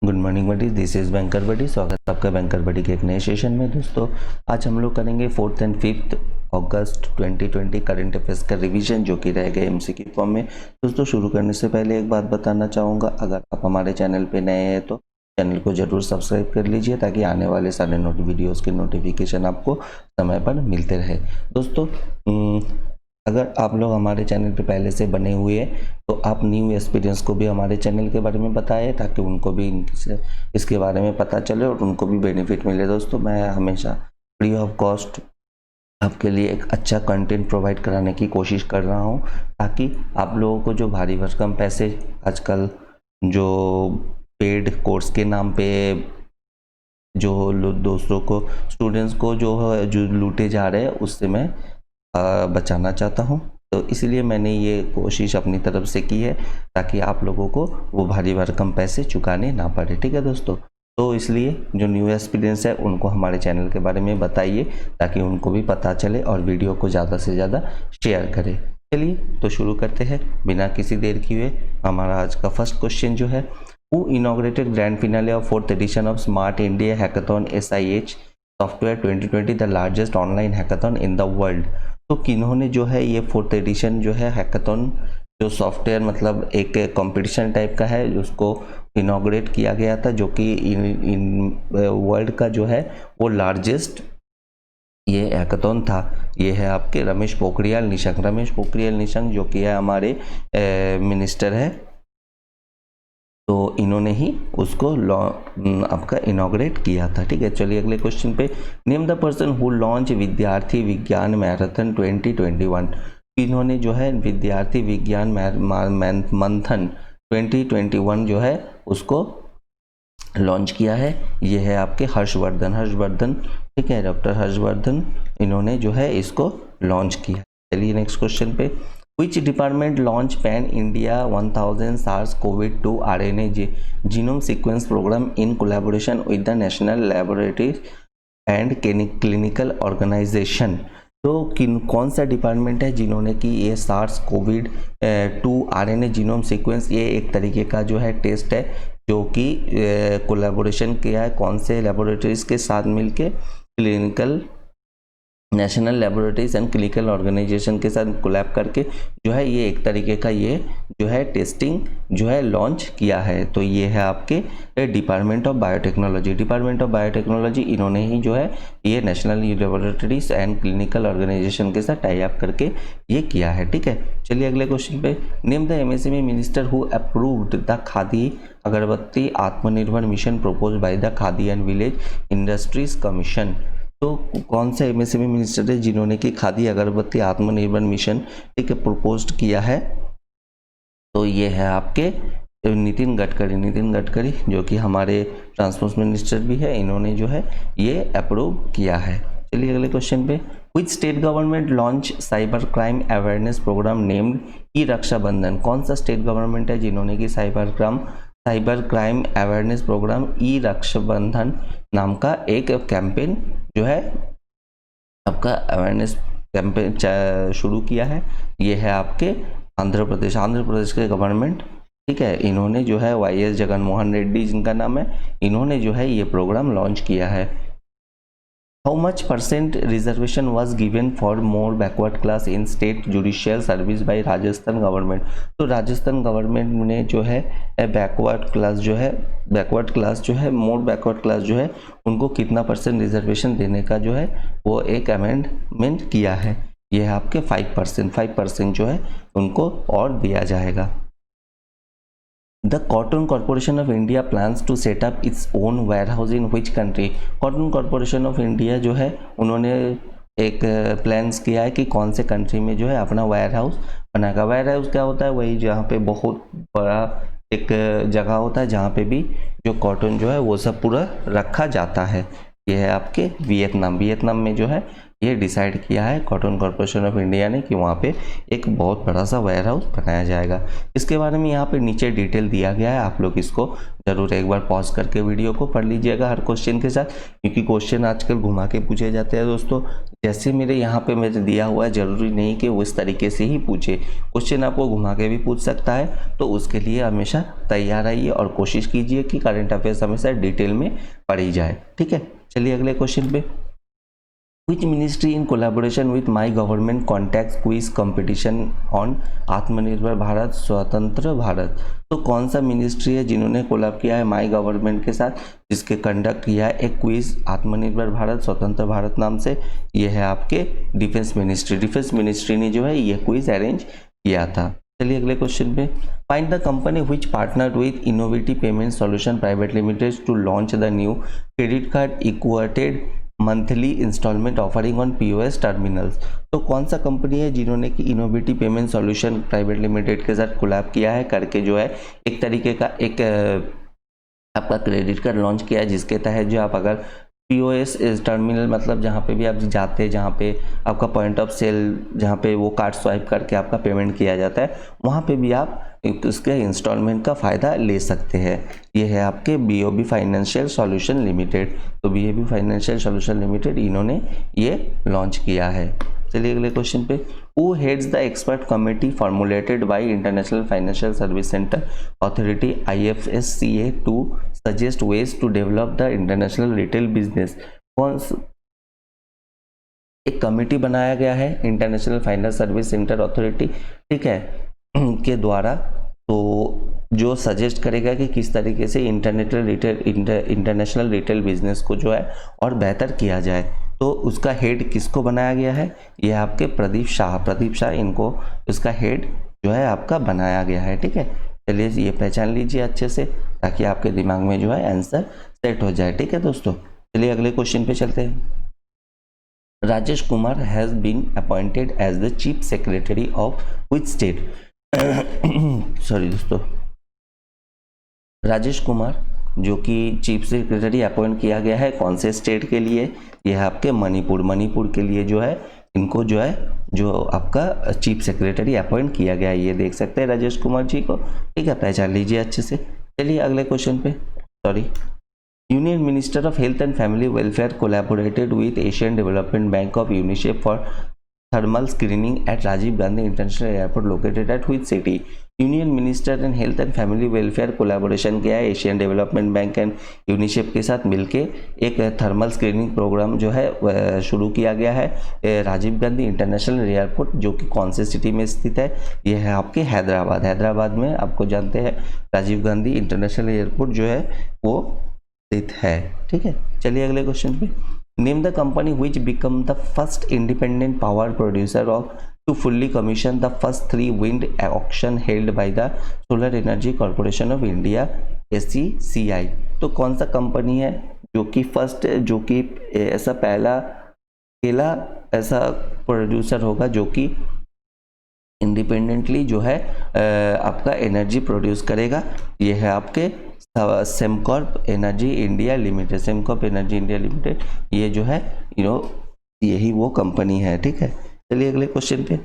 Good morning buddy, this is banker buddy. स्वागत है आपका बैंकर बडी के एक नए सेशन में। दोस्तों आज हम लोग करेंगे 4th and 5th August 2020 current affairs का रिवीजन, जो कि रहेगा एमसीक्यू फॉर्म में। दोस्तों शुरू करने से पहले एक बात बताना चाहूँगा, अगर आप हमारे चैनल पे नए हैं तो चैनल को ज़रूर सब्सक्राइब कर लीजिए, ताकि आने वाले सारे वीडियोज़ के नोटिफिकेशन आपको समय पर मिलते रहे। दोस्तों अगर आप लोग हमारे चैनल पे पहले से बने हुए हैं तो आप न्यू एक्सपीरियंस को भी हमारे चैनल के बारे में बताएं, ताकि उनको भी इसके बारे में पता चले और उनको भी बेनिफिट मिले। दोस्तों मैं हमेशा फ्री ऑफ कॉस्ट आपके लिए एक अच्छा कंटेंट प्रोवाइड कराने की कोशिश कर रहा हूं, ताकि आप लोगों को जो भारी भरकम पैसे आजकल जो पेड कोर्स के नाम पे जो दोस्तों को, स्टूडेंट्स को जो लूटे जा रहे हैं, उससे मैं बचाना चाहता हूं। तो इसलिए मैंने ये कोशिश अपनी तरफ से की है, ताकि आप लोगों को वो भारी भरकम पैसे चुकाने ना पड़े। ठीक है दोस्तों, तो इसलिए जो न्यू एक्सपीरियंस है उनको हमारे चैनल के बारे में बताइए, ताकि उनको भी पता चले और वीडियो को ज़्यादा से ज़्यादा शेयर करें। चलिए तो शुरू करते हैं बिना किसी देर किए। हमारा आज का फर्स्ट क्वेश्चन जो है, who inaugurated grand finale of 4th edition of smart India hackathon SIH software 2020, the largest online hackathon in the world. तो किन्होंने जो है ये 4th एडिशन जो है हैकाथॉन, जो सॉफ्टवेयर मतलब एक कंपटीशन टाइप का है, उसको इनॉग्रेट किया गया था, जो कि इन वर्ल्ड का जो है वो लार्जेस्ट ये हैकाथॉन था। ये है आपके रमेश पोखरियाल निशंक जो कि है हमारे मिनिस्टर है, तो इन्होंने ही उसको आपका इनॉग्रेट किया था। ठीक है, चलिए अगले क्वेश्चन पे। Name the person who launch विद्यार्थी विज्ञान मैराथन 2021। इन्होंने जो है विद्यार्थी विज्ञान मंथन 2021 जो है उसको लॉन्च किया है। ये है आपके हर्षवर्धन। ठीक है, डॉक्टर हर्षवर्धन इन्होंने जो है इसको लॉन्च किया। चलिए नेक्स्ट क्वेश्चन पे। Which department launched Pan India 1000 SARS-CoV-2 RNA genome sequence program in collaboration with the National Laboratories and Clinical Organization? तो कौन सा डिपार्टमेंट है जिन्होंने कि ये SARS-CoV-2 RNA जीनोम सीक्वेंस, ये एक तरीके का जो है टेस्ट है, जो कि कोलैबोरेशन किया है कौन से लेबोरेटरीज के साथ मिलके, national laboratories and clinical organization के साथ कोलैब करके जो है ये एक तरीके का ये जो है टेस्टिंग जो है लॉन्च किया है। तो ये है आपके डिपार्टमेंट ऑफ बायोटेक्नोलॉजी। इन्होंने ही जो है ये national laboratories and clinical organization के साथ टाई अप करके ये किया है। ठीक है, चलिए अगले क्वेश्चन पे। Name the MSME minister who approved the khadi अगरबत्ती आत्मनिर्भर mission propose by the khadi and village industries commission. तो कौन सा MSME मिनिस्टर है जिन्होंने कि खादी अगरबत्ती आत्मनिर्भर मिशन ठीक है प्रपोज किया है? तो ये है आपके नितिन गडकरी, जो कि हमारे ट्रांसपोर्ट मिनिस्टर भी है, इन्होंने जो है ये अप्रूव किया है। चलिए अगले क्वेश्चन पे। Which state government launch cyber crime awareness programme named ई-रक्षाबंधन। कौन सा स्टेट गवर्नमेंट है जिन्होंने कि साइबर क्राइम अवेयरनेस प्रोग्राम ई-रक्षाबंधन नाम का एक कैंपेन जो है आपका अवेयरनेस कैंपेन शुरू किया है। ये है आपके आंध्र प्रदेश के गवर्नमेंट। ठीक है, इन्होंने जो है YS जगनमोहन रेड्डी जिनका नाम है, इन्होंने जो है ये प्रोग्राम लॉन्च किया है। How much % reservation was given for more backward class in state judicial service by Rajasthan government. तो राजस्थान गवर्नमेंट ने जो है बैकवर्ड क्लास जो है उनको कितना % रिजर्वेशन देने का जो है वो एक अमेंडमेंट किया है। ये है आपके 5% जो है उनको और दिया जाएगा। The Cotton Corporation of India plans to set up its own warehouse in which country? Cotton Corporation of India जो है उन्होंने एक प्लान्स किया है कि कौन से कंट्री में जो है अपना वेयर हाउस बनाएगा। वेयर हाउस क्या होता है? वही जहाँ पे बहुत बड़ा एक जगह होता है, जहाँ पे भी जो कॉटन जो है वो सब पूरा रखा जाता है। ये है आपके वियतनाम में जो है ये डिसाइड किया है कॉटन कॉरपोरेशन ऑफ इंडिया ने कि वहाँ पे एक बहुत बड़ा सा वेयर हाउस बनाया जाएगा। इसके बारे में यहाँ पे नीचे डिटेल दिया गया है, आप लोग इसको ज़रूर एक बार पॉज करके वीडियो को पढ़ लीजिएगा हर क्वेश्चन के साथ, क्योंकि क्वेश्चन आजकल घुमा के पूछे जाते हैं दोस्तों। जैसे मेरे यहाँ पे मेरे दिया हुआ है, ज़रूरी नहीं कि वो इस तरीके से ही पूछे, क्वेश्चन आपको घुमा के भी पूछ सकता है। तो उसके लिए हमेशा तैयार रहिए और कोशिश कीजिए कि करंट अफेयर्स हमेशा डिटेल में पढ़ी जाए। ठीक है, चलिए अगले क्वेश्चन पे। Which ministry in collaboration with my government contacts quiz competition on आत्मनिर्भर भारत स्वतंत्र भारत? तो कौन सा मिनिस्ट्री है जिन्होंने कोलैब किया है माई गवर्नमेंट के साथ, जिसके कंडक्ट किया है एक क्विज आत्मनिर्भर भारत स्वतंत्र भारत नाम से? ये है आपके डिफेंस मिनिस्ट्री। डिफेंस मिनिस्ट्री ने जो है ये क्विज अरेंज किया था। चलिए अगले क्वेश्चन पे। Find the company which partnered with innovative payment solution private limited to launch the new credit card equated monthly instalment offering on POS terminals? तो कौन सा कंपनी है जिन्होंने कि innovative payment solution private limited के साथ collab किया है करके जो है एक तरीके का एक आपका क्रेडिट कार्ड लॉन्च किया है, जिसके तहत जो आप अगर पीओएस टर्मिनल मतलब जहाँ पे भी आप जाते हैं, जहाँ पे आपका पॉइंट ऑफ सेल, जहाँ पे वो कार्ड स्वाइप करके आपका पेमेंट किया जाता है, वहाँ पे भी आप उसके इंस्टॉलमेंट का फ़ायदा ले सकते हैं। ये है आपके बीओबी फाइनेंशियल सॉल्यूशन लिमिटेड। तो बीओबी फाइनेंशियल सॉल्यूशन लिमिटेड इन्होंने ये लॉन्च किया है। चलिए अगले क्वेश्चन पे। Who heads the expert committee formulated by international financial service centre authority IFSCA to suggest ways to develop the international retail business? कौन एक कमेटी बनाया गया है international finance service centre authority, ठीक है, के द्वारा, तो जो सजेस्ट करेगा कि किस तरीके से इंटरनेशनल रिटेल बिजनेस को जो है और बेहतर किया जाए। तो उसका हेड किसको बनाया गया है? ये आपके प्रदीप शाह इनको उसका हेड जो है आपका बनाया गया है। ठीक है, चलिए ये पहचान लीजिए अच्छे से ताकि आपके दिमाग में जो है आंसर सेट हो जाए। ठीक है दोस्तों, चलिए अगले क्वेश्चन पे चलते हैं। Rajesh Kumar has been appointed as the chief secretary of which state? Sorry दोस्तों, राजेश कुमार जो कि चीफ सेक्रेटरी अपॉइंट किया गया है कौन से स्टेट के लिए? यह है आपके मणिपुर के लिए जो है इनको जो है जो आपका चीफ सेक्रेटरी अपॉइंट किया गया है, ये देख सकते हैं राजेश कुमार जी को। ठीक है, पहचान लीजिए अच्छे से। चलिए अगले क्वेश्चन पे। Sorry, union minister of health and family welfare collaborated with Asian development bank of UNICEF for thermal screening at Rajiv Gandhi international airport located at which city? Union minister and health and family welfare collaboration किया है Asian development bank and UNICEF के साथ मिलके एक thermal screening programme जो है शुरू किया गया है राजीव गांधी इंटरनेशनल एयरपोर्ट, जो कि कौन से सिटी में स्थित है? यह है आपके हैदराबाद में। आपको जानते हैं राजीव गांधी इंटरनेशनल एयरपोर्ट जो है वो स्थित है। ठीक है, चलिए अगले क्वेश्चन पे। Name the company which become the first independent power producer of to fully commission the first 3 wind auction held by the Solar Energy Corporation of India SECI? तो कौन सा कंपनी है जो कि फर्स्ट, जो कि ऐसा पहला अकेला ऐसा प्रोड्यूसर होगा जो कि इंडिपेंडेंटली जो है आपका एनर्जी प्रोड्यूस करेगा? ये है आपके Sembcorp energy India limited. Sembcorp energy India limited ये जो है यही वो कंपनी है। ठीक है, चलिए अगले क्वेश्चन पे।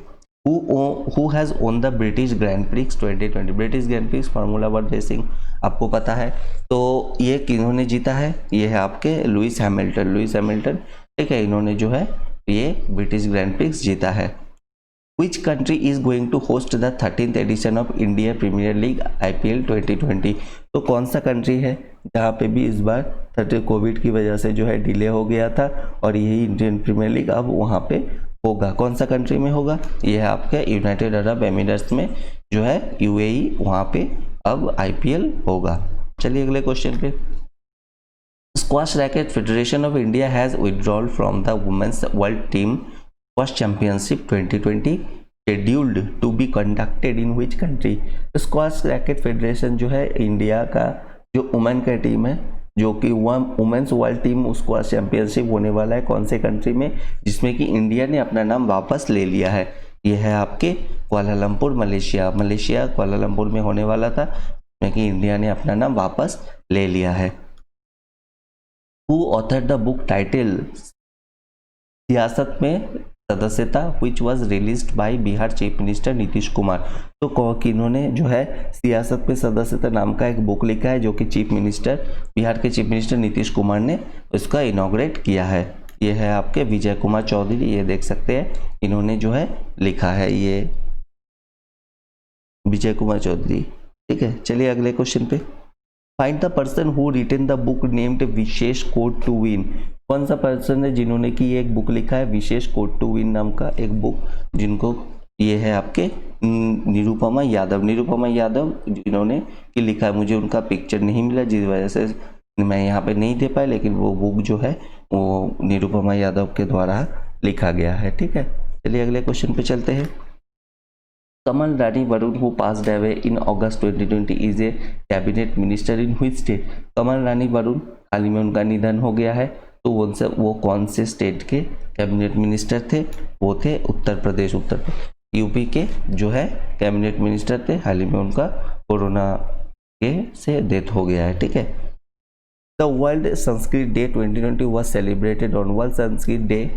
Who has won the British Grand Prix 2020? British grand prix formula 1 racing आपको पता है, तो ये किन्होंने जीता है? ये है आपके लुइस हैमिल्टन। ठीक है, इन्होंने जो है ये ब्रिटिश ग्रैंड प्रिक्स जीता है। Which country is going to host the 13th edition of India Premier League IPL 2020? तो कौन सा कंट्री है जहाँ पे भी इस बार कोविड की वजह से जो है डिले हो गया था और यही इंडियन प्रीमियर लीग अब वहाँ पे होगा? कौन सा कंट्री में होगा? ये है आपके यूनाइटेड अरब एमिरेट्स में जो है UAE, वहाँ पे अब IPL होगा। चलिए अगले क्वेश्चन पे। Squash racket federation of India has withdrawal from the women's world team squash championship 2020 scheduled to be conducted in which country? Squash racket federation जो है इंडिया का जो वुमेन का टीम है, जो कि women's world team squash championship होने वाला है कौन से कंट्री में, जिसमें कि इंडिया ने अपना नाम वापस ले लिया है? यह है आपके कुआलालंपुर मलेशिया कुआलालंपुर में होने वाला था, जिसमें कि इंडिया ने अपना नाम वापस ले लिया है। Who author the book title सियासत में सदस्यता which was released by Bihar chief minister Nitish Kumar. तो किन्होंने जो है सियासत में सदस्यता नाम का एक बुक लिखा है जो कि बिहार के चीफ मिनिस्टर नीतीश कुमार ने उसका इनॉग्रेट किया है। ये है आपके विजय कुमार चौधरी, ये देख सकते हैं, इन्होंने जो है लिखा है, ये विजय कुमार चौधरी। ठीक है, चलिए अगले क्वेश्चन पे। Find the person who written the book named Vishesh code to win. कौन सा पर्सन है जिन्होंने की एक बुक लिखा है विशेष कोड टू विन नाम का एक बुक, जिनको ये है आपके निरुपमा यादव जिन्होंने की लिखा है। मुझे उनका पिक्चर नहीं मिला जिस वजह से मैं यहाँ पे नहीं दे पाया, लेकिन वो बुक जो है वो निरुपमा यादव के द्वारा लिखा गया है। ठीक है, चलिए अगले क्वेश्चन पे चलते हैं। Kamal Rani Varun who passed away in August 2020 is a cabinet minister in which state. Kamal Rani Varun हाल ही में उनका निधन हो गया है, तो वो कौन से स्टेट के कैबिनेट मिनिस्टर थे? वो थे उत्तर प्रदेश यूपी के जो है कैबिनेट मिनिस्टर थे। हाल ही में उनका कोरोना के से डेथ हो गया है। ठीक है, the world Sanskrit day 2020 was celebrated on. World Sanskrit day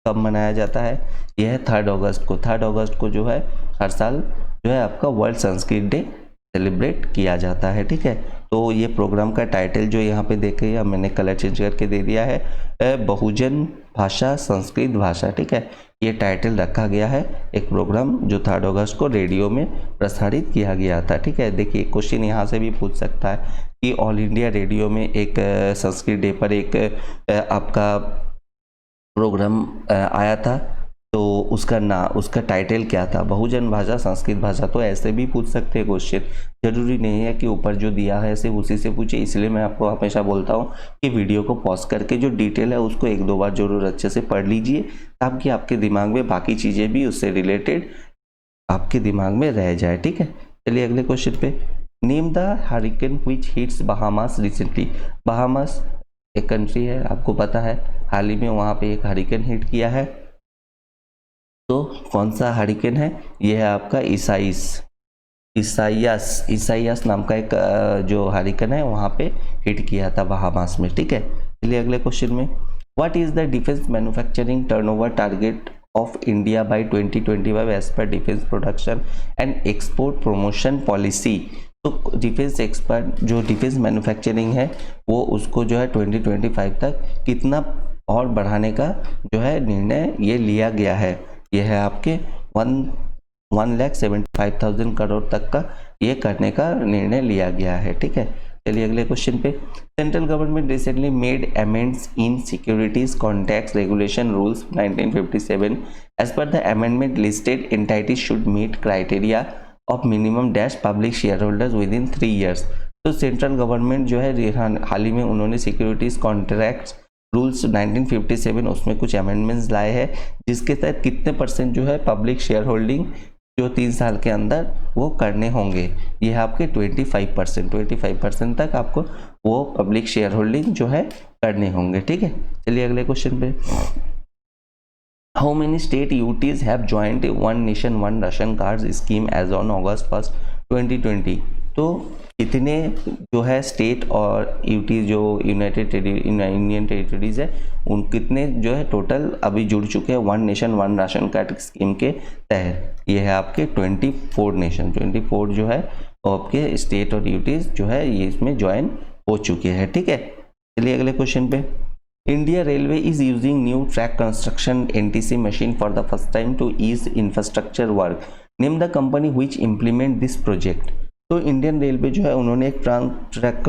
कब मनाया जाता है? यह है 3 अगस्त को। 3 अगस्त को जो है हर साल जो है आपका वर्ल्ड संस्कृत डे सेलिब्रेट किया जाता है। ठीक है, तो ये प्रोग्राम का टाइटल जो यहाँ पे देखे, अब मैंने कलर चेंज करके दे दिया है, बहुजन भाषा संस्कृत भाषा। ठीक है, ये टाइटल रखा गया है एक प्रोग्राम जो 3 अगस्त को रेडियो में प्रसारित किया गया था। ठीक है, देखिए क्वेश्चन यहाँ से भी पूछ सकता है कि ऑल इंडिया रेडियो में एक संस्कृत डे पर एक आपका प्रोग्राम आया था, तो उसका टाइटल क्या था? बहुजन भाषा संस्कृत भाषा। तो ऐसे भी पूछ सकते हैं क्वेश्चन, जरूरी नहीं है कि ऊपर जो दिया है सिर्फ उसी से पूछे। इसलिए मैं आपको हमेशा बोलता हूँ कि वीडियो को पॉज करके जो डिटेल है उसको 1-2 बार जरूर अच्छे से पढ़ लीजिए, ताकि आपके दिमाग में बाकी चीज़ें भी उससे रिलेटेड आपके दिमाग में रह जाए। ठीक है, चलिए अगले क्वेश्चन पे। Name the hurricane which hits Bahamas recently. Bahamas एक कंट्री है, आपको पता है, हाल ही में वहाँ पे एक हरिकेन हिट किया है। तो कौन सा हरिकेन है? यह है आपका इसाइयास नाम का एक जो हरिकेन है वहाँ पे हिट किया था बहामास में। ठीक है, चलिए अगले क्वेश्चन में। What is the defence manufacturing turnover target of India by 2025 as per defence production and export promotion policy. तो डिफेंस मैन्युफैक्चरिंग है वो उसको जो है 2025 तक कितना और बढ़ाने का जो है निर्णय ये लिया गया है। यह है आपके 1,75,000 करोड़ तक का ये करने का निर्णय लिया गया है। ठीक है, चलिए अगले क्वेश्चन पे। Central government recently made amends in securities contracts regulation rules 1957 as per the amendment listed entities should meet criteria of minimum dash public share holders within 3 years. तो सेंट्रल गवर्नमेंट जो है हाल ही में उन्होंने securities contracts rules 1957 उसमें कुछ amendments लाए हैं, जिसके तहत कितने % जो है पब्लिक शेयर होल्डिंग जो 3 साल के अंदर वो करने होंगे। ये है आपके 25% तक आपको वो पब्लिक शेयर होल्डिंग जो है करने होंगे। ठीक है, चलिए अगले क्वेश्चन पे। How many state UTs have joined one nation one ration card scheme as on August 1, 2020। तो कितने जो है स्टेट और यूटी जो यूनियन टेरिटरीज है उन कितने जो है टोटल अभी जुड़ चुके हैं one nation one ration card scheme के तहत? ये है आपके 24 जो है आपके स्टेट और यूटीज जो है ये इसमें ज्वाइन हो चुके हैं। ठीक है, चलिए अगले क्वेश्चन पे। India railway is using new track construction NTC machine for the first time to ease infrastructure work. Name the company which implement this project. तो इंडियन रेलवे जो है उन्होंने एक ट्रैक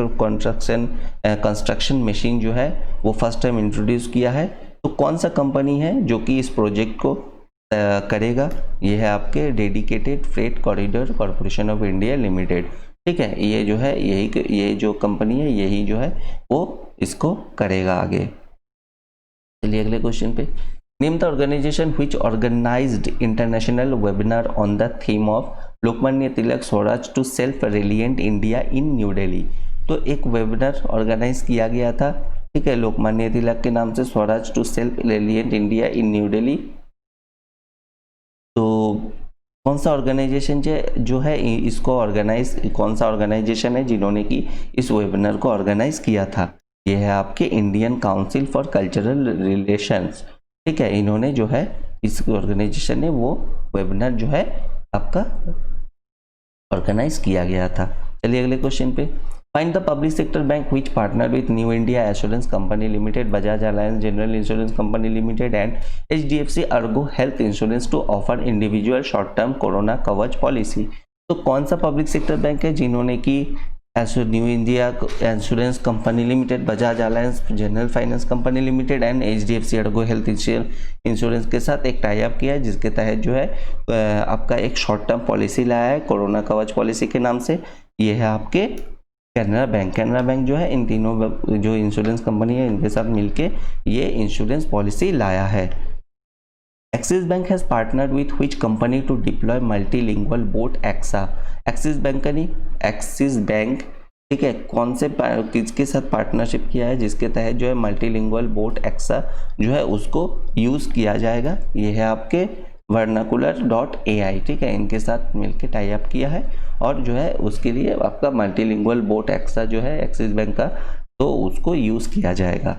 कंस्ट्रक्शन मशीन जो है वो फर्स्ट टाइम इंट्रोड्यूस किया है। तो कौन सा कंपनी है जो कि इस प्रोजेक्ट को करेगा? ये है आपके dedicated freight corridor corporation of India limited. ठीक है, ये जो है ये जो कंपनी है यही जो है वो इसको करेगा आगे। चलिए अगले क्वेश्चन पे। Name the organisation which organised international webinar on the theme of Lokmanya Tilak Swaraj to self reliant India in New Delhi. तो एक वेबिनार ऑर्गेनाइज किया गया था, ठीक है, लोकमान्य तिलक के नाम से, Swaraj to self reliant India in New Delhi. तो कौन सा ऑर्गेनाइजेशन जो है इसको ऑर्गेनाइज, कौन सा ऑर्गेनाइजेशन है जिन्होंने की इस वेबिनार को ऑर्गेनाइज किया था? ये है आपके Indian council for cultural relations. ठीक है, इन्होंने जो है इस ऑर्गेनाइजेशन ने वो वेबिनार जो है आपका ऑर्गेनाइज किया गया था। चलिए अगले क्वेश्चन पे, find the public sector bank which partner with new India assurance company limited, Bajaj Allianz general insurance company limited and HDFC Ergo health insurance to offer individual short term corona Kavach policy. तो कौन सा public sector bank है जिन्होंने की new India insurance company limited, Bajaj Allianz general finance company limited and HDFC Ergo health insurance के साथ एक tie up किया है, जिसके तहत जो है आपका एक शॉर्ट टर्म पॉलिसी लाया है कोरोना कवच पॉलिसी के नाम से। ये है आपके कैनरा बैंक। कैनरा बैंक जो है इन तीनों जो इंश्योरेंस कंपनी है इनके साथ मिलके ये इंश्योरेंस पॉलिसी लाया है। Axis bank has partnered with which company to deploy multilingual bot Axa. Axis bank नहीं, एक्सिस बैंक, ठीक है, कौन से किसके साथ पार्टनरशिप किया है जिसके तहत जो है मल्टीलिंगुअल बोट एक्सा जो है उसको यूज़ किया जाएगा। ये है आपके vernacular.ai, ठीक है, इनके साथ मिलके टाई अप किया है और जो है उसके लिए आपका मल्टीलिंगुअल बोट एक्सा जो है एक्सिस बैंक का, तो उसको यूज़ किया जाएगा।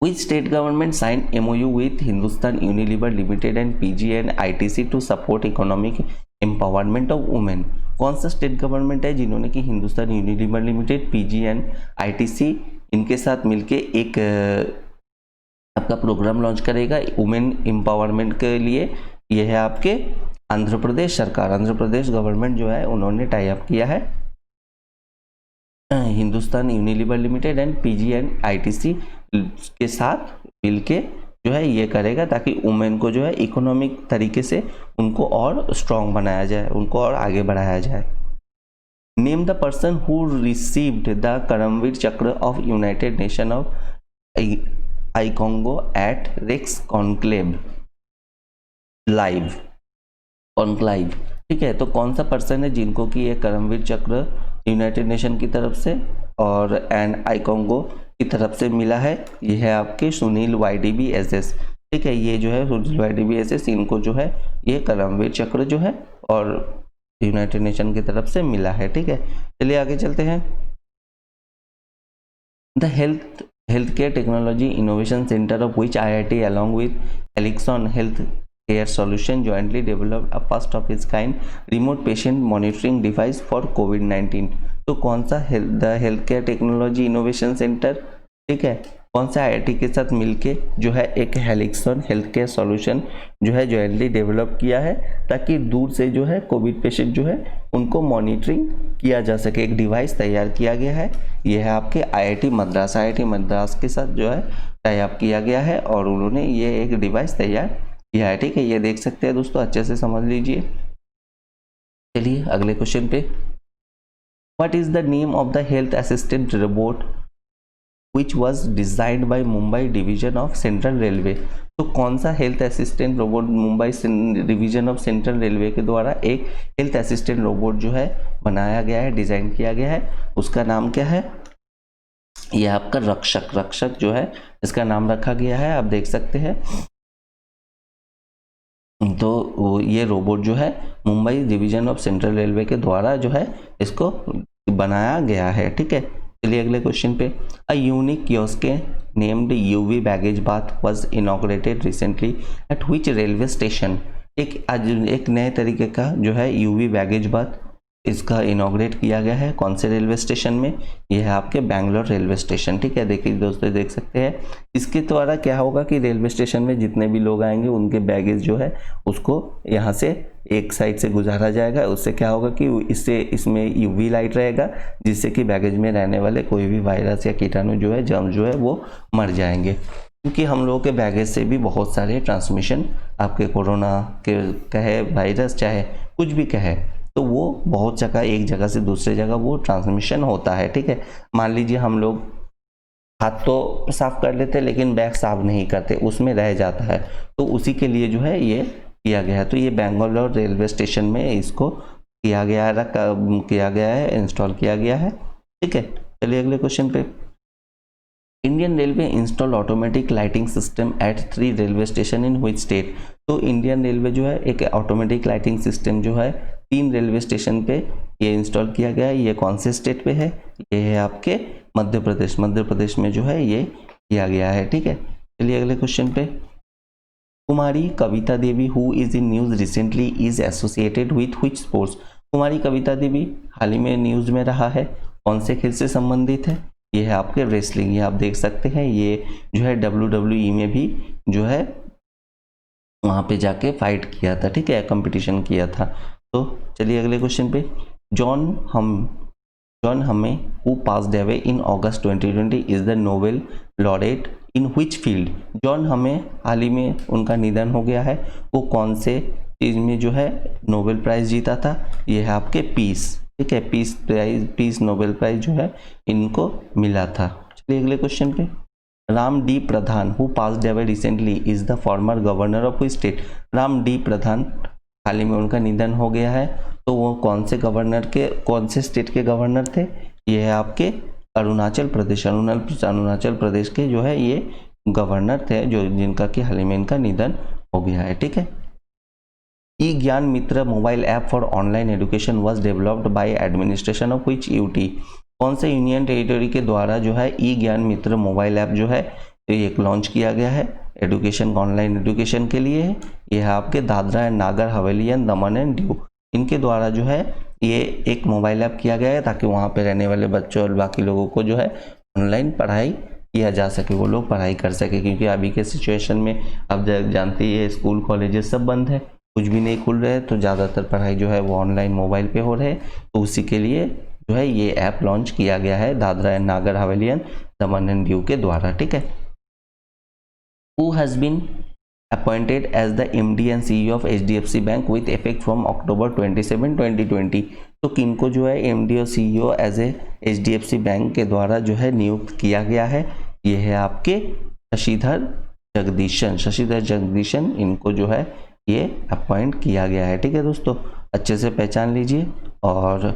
Which state government signed MOU with Hindustan Unilever Limited and PG and ITC to support economic empowerment of women? कौन सा स्टेट गवर्नमेंट है जिन्होंने कि Hindustan Unilever limited, PG and ITC इनके साथ मिलके एक आपका प्रोग्राम लॉन्च करेगा वुमेन एम्पावरमेंट के लिए? ये है आपके आंध्र प्रदेश सरकार, आंध्र प्रदेश गवर्नमेंट जो है उन्होंने टाई अप किया है Hindustan Unilever limited and PG and ITC के साथ मिलके जो है ये करेगा ताकि वुमेन को जो है इकोनॉमिक तरीके से उनको और स्ट्रॉन्ग बनाया जाए, उनको और आगे बढ़ाया जाए। Name the person who received the Karmaveer Chakra of United Nation of iCONGO at Rex conclave live conclave, ठीक है, तो कौन सा पर्सन है जिनको कि ये करमवीर चक्र यूनाइटेड नेशन की तरफ से और एंड आइकोंगो की तरफ से मिला है? ये है आपके सुनील YDBSS, ठीक है, ये जो है सुनील YDBSS इनको जो है ये करमवीर चक्र जो है और यूनाइटेड नेशन की तरफ से मिला है, ठीक है। चलिए आगे चलते हैं। The health care technology innovation centre of which IIT along with Elixan health care solution jointly developed a first of its kind remote patient monitoring device for COVID-19। तो कौन सा the health care technology innovation centre, ठीक है, कौन सा IIT के साथ मिलके जो है एक हेलिक्सन हेल्थ केयर सॉल्यूशन जो है जॉइंटली डेवलप किया है ताकि दूर से जो है कोविड पेशेंट जो है उनको मॉनिटरिंग किया जा सके। एक डिवाइस तैयार किया गया है, ये है आपके IIT मद्रास के साथ जो है टाई अप किया गया है और उन्होंने ये एक डिवाइस तैयार किया है, ठीक है, ये देख सकते हैं दोस्तों, अच्छे से समझ लीजिए। चलिए अगले क्वेश्चन पे, what is the name of the health assistant robot which was designed bye Mumbai division of central railway? तो कौन सा health assistant robot Mumbai division of central railway के द्वारा एक हेल्थ असिस्टेंट रोबोट जो है बनाया गया है, डिजाइन किया गया है, उसका नाम क्या है? यह आपका रक्षक जो है इसका नाम रखा गया है, आप देख सकते हैं। तो ये रोबोट जो है Mumbai division of central railway के द्वारा जो है इसको बनाया गया है, ठीक है। चलिए अगले क्वेश्चन पे, a unique kiosk named UV baggage bath was inaugurated recently at which railway station? एक नए तरीके का जो है UV बैगेज बाथ इसका इनॉग्रेट किया गया है, कौन से रेलवे स्टेशन में? यह है आपके बैंगलोर रेलवे स्टेशन, ठीक है, देखिए दोस्तों देख सकते हैं। इसके द्वारा क्या होगा कि रेलवे स्टेशन में जितने भी लोग आएंगे उनके बैगेज जो है उसको यहाँ से एक साइड से गुजारा जाएगा, उससे क्या होगा कि इसमें UV लाइट रहेगा जिससे कि बैगेज में रहने वाले कोई भी वायरस या कीटाणु जो है जर्म जो है वो मर जाएंगे, क्योंकि हम लोगों के बैगेज से भी बहुत सारे ट्रांसमिशन आपके कोरोना के कहे वायरस चाहे कुछ भी कहे तो वो बहुत जगह एक जगह से दूसरे जगह वो ट्रांसमिशन होता है, ठीक है। मान लीजिए हम लोग हाथ तो साफ कर लेते हैं लेकिन बैग साफ नहीं करते, उसमें रह जाता है, तो उसी के लिए जो है ये किया गया है। तो ये बेंगलोर रेलवे स्टेशन में इसको किया गया है, इंस्टॉल किया गया है, ठीक है। चलिए अगले क्वेश्चन पे, Indian railway install automatic lighting system eight 3 railway station in which state? तो इंडियन रेलवे जो है एक ऑटोमेटिक लाइटिंग सिस्टम जो है 3 रेलवे स्टेशन पे ये इंस्टॉल किया गया है, ये कौन से स्टेट पे है? ये है आपके मध्य प्रदेश में जो है ये किया गया है, ठीक है। चलिए अगले क्वेश्चन पे। Kumari Kavita Devi who is in news recently is associated with which sports. Kumari Kavita Devi हाल ही में न्यूज में रहा है, कौन से खेल से संबंधित है? ये है आपके रेसलिंग। ये आप देख सकते हैं, ये जो है WWE में भी जो है वहाँ पे जाके फाइट किया था, ठीक है, कंपटीशन किया था। तो चलिए अगले क्वेश्चन पे। जॉन हमे who passed away in August 2020 is the Nobel laureate in which field. John हमे हाल ही में उनका निधन हो गया है, वो कौन से चीज़ में जो है नोबेल प्राइज़ जीता था? ये है आपके पीस, ठीक है, पीस नोबेल प्राइज़ जो है इनको मिला था। चलिए अगले क्वेश्चन पे। Ram D Pradhan who passed away recently is the former governor of which state. Ram D Pradhan हाल ही में उनका निधन हो गया है, तो वो कौन से स्टेट के गवर्नर थे? ये है आपके अरुणाचल प्रदेश के जो है ये गवर्नर थे, जो जिनका कि हाल ही में इनका निधन हो गया है, ठीक है। E Gyan Mitra mobile app for online education was developed by administration of which UT. कौन से यूनियन टेरिटरी के द्वारा जो है E Gyan Mitra mobile app जो है एक लॉन्च किया गया है एजुकेशन, ऑनलाइन एजुकेशन के लिए है? ये है आपके Dadra and Nagar Haveli and Daman and Diu, इनके द्वारा जो है ये एक मोबाइल ऐप किया गया है ताकि वहाँ पे रहने वाले बच्चों और बाकी लोगों को जो है ऑनलाइन पढ़ाई किया जा सके, वो लोग पढ़ाई कर सके। क्योंकि अभी के सिचुएशन में आप जानते ही है, स्कूल कॉलेजेस सब बंद है, कुछ भी नहीं खुल रहे, तो ज़्यादातर पढ़ाई जो है वो ऑनलाइन मोबाइल पे हो रहे हैं। तो उसी के लिए जो है ये ऐप लॉन्च किया गया है Dadra and Nagar Haveli and Daman and Diu के द्वारा, ठीक है। Who has been appointed as the MD and CEO of HDFC Bank with effect from October 27, 2020। तो किनको जो है MD और CEO as a HDFC bank के द्वारा जो है नियुक्त किया गया है? ये है आपके शशिधर जगदीशन, इनको जो है ये अपॉइंट किया गया है, ठीक है दोस्तों, अच्छे से पहचान लीजिए। और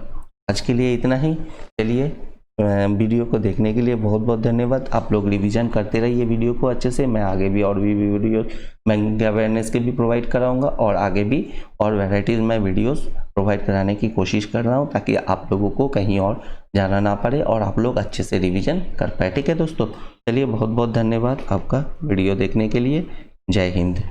आज के लिए इतना ही। चलिए वीडियो को देखने के लिए बहुत बहुत धन्यवाद। आप लोग रिवीजन करते रहिए वीडियो को अच्छे से। मैं आगे भी और भी वीडियो बैंकिंग अवेयरनेस के भी प्रोवाइड कराऊंगा, और आगे भी और वैराइटीज़ में वीडियोस प्रोवाइड कराने की कोशिश कर रहा हूं, ताकि आप लोगों को कहीं और जाना ना पड़े और आप लोग अच्छे से रिवीजन कर पाए, ठीक है दोस्तों। चलिए बहुत बहुत धन्यवाद आपका वीडियो देखने के लिए। जय हिंद।